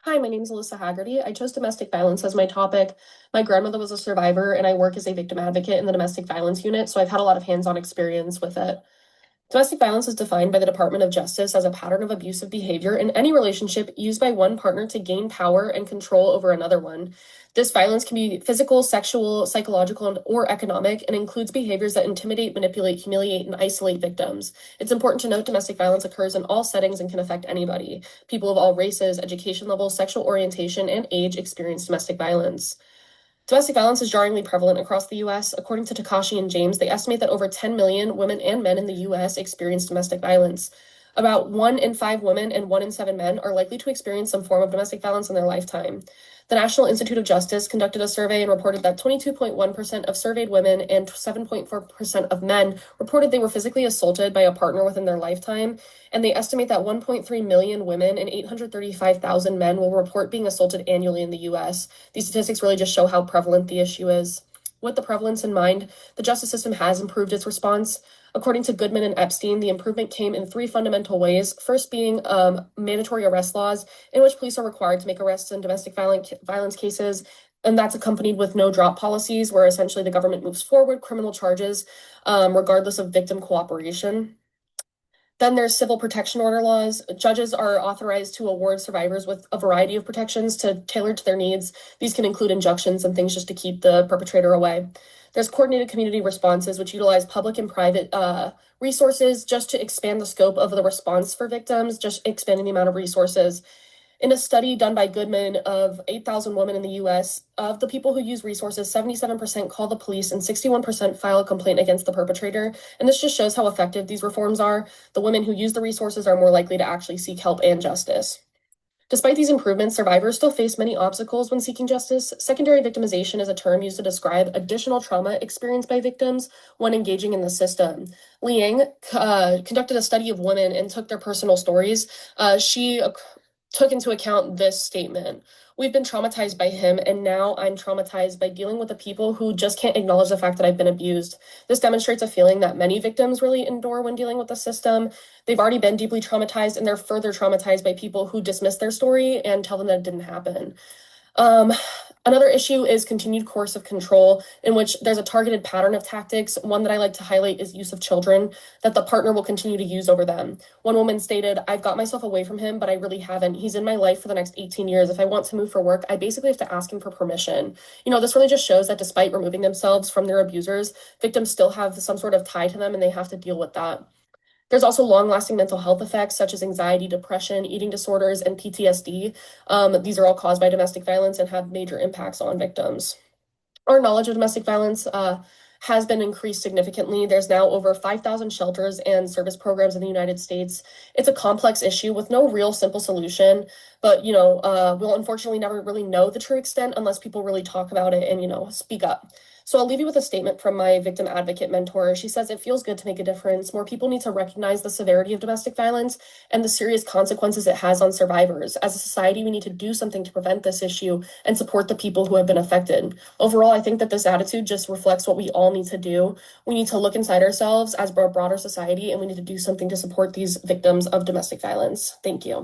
Hi, my name is Alyssa Haggerty. I chose domestic violence as my topic. My grandmother was a survivor, and I work as a victim advocate in the domestic violence unit, so I've had a lot of hands-on experience with it. Domestic violence is defined by the Department of Justice as a pattern of abusive behavior in any relationship used by one partner to gain power and control over another one. This violence can be physical, sexual, psychological, or economic, and includes behaviors that intimidate, manipulate, humiliate, and isolate victims. It's important to note domestic violence occurs in all settings and can affect anybody. People of all races, education levels, sexual orientation, and age experience domestic violence. Domestic violence is jarringly prevalent across the US. According to Takashi and James, they estimate that over 10 million women and men in the US experience domestic violence. About 1 in 5 women and 1 in 7 men are likely to experience some form of domestic violence in their lifetime. The National Institute of Justice conducted a survey and reported that 22.1% of surveyed women and 7.4% of men reported they were physically assaulted by a partner within their lifetime, and they estimate that 1.3 million women and 835,000 men will report being assaulted annually in the US. These statistics really just show how prevalent the issue is. With the prevalence in mind, the justice system has improved its response. According to Goodman and Epstein, the improvement came in three fundamental ways. First being mandatory arrest laws, in which police are required to make arrests in domestic violence cases, and that's accompanied with no drop policies, where essentially the government moves forward criminal charges regardless of victim cooperation. Then there's civil protection order laws. Judges are authorized to award survivors with a variety of protections tailored to their needs. These can include injunctions and things just to keep the perpetrator away. There's coordinated community responses, which utilize public and private resources just to expand the scope of the response for victims, just expanding the amount of resources. In a study done by Goodman of 8,000 women in the US, of the people who use resources, 77% call the police and 61% file a complaint against the perpetrator. And this just shows how effective these reforms are. The women who use the resources are more likely to actually seek help and justice. Despite these improvements, survivors still face many obstacles when seeking justice. Secondary victimization is a term used to describe additional trauma experienced by victims when engaging in the system. Liang conducted a study of women and took their personal stories. She took into account this statement. We've been traumatized by him, and now I'm traumatized by dealing with the people who just can't acknowledge the fact that I've been abused. This demonstrates a feeling that many victims really endure when dealing with the system. They've already been deeply traumatized, and they're further traumatized by people who dismiss their story and tell them that it didn't happen. Another issue is continued coercive control, in which there's a targeted pattern of tactics. One that I like to highlight is use of children that the partner will continue to use over them. One woman stated, I've got myself away from him, but I really haven't. He's in my life for the next 18 years. If I want to move for work, I basically have to ask him for permission. This really just shows that despite removing themselves from their abusers, victims still have some sort of tie to them and they have to deal with that. There's also long-lasting mental health effects such as anxiety, depression, eating disorders, and PTSD. These are all caused by domestic violence and have major impacts on victims. Our knowledge of domestic violence has been increased significantly. There's now over 5,000 shelters and service programs in the United States. It's a complex issue with no real simple solution, but we'll unfortunately never really know the true extent unless people really talk about it and speak up. So I'll leave you with a statement from my victim advocate mentor. She says, it feels good to make a difference. More people need to recognize the severity of domestic violence and the serious consequences it has on survivors. As a society, we need to do something to prevent this issue and support the people who have been affected. Overall, I think that this attitude just reflects what we all need to do. We need to look inside ourselves as a broader society, and we need to do something to support these victims of domestic violence. Thank you.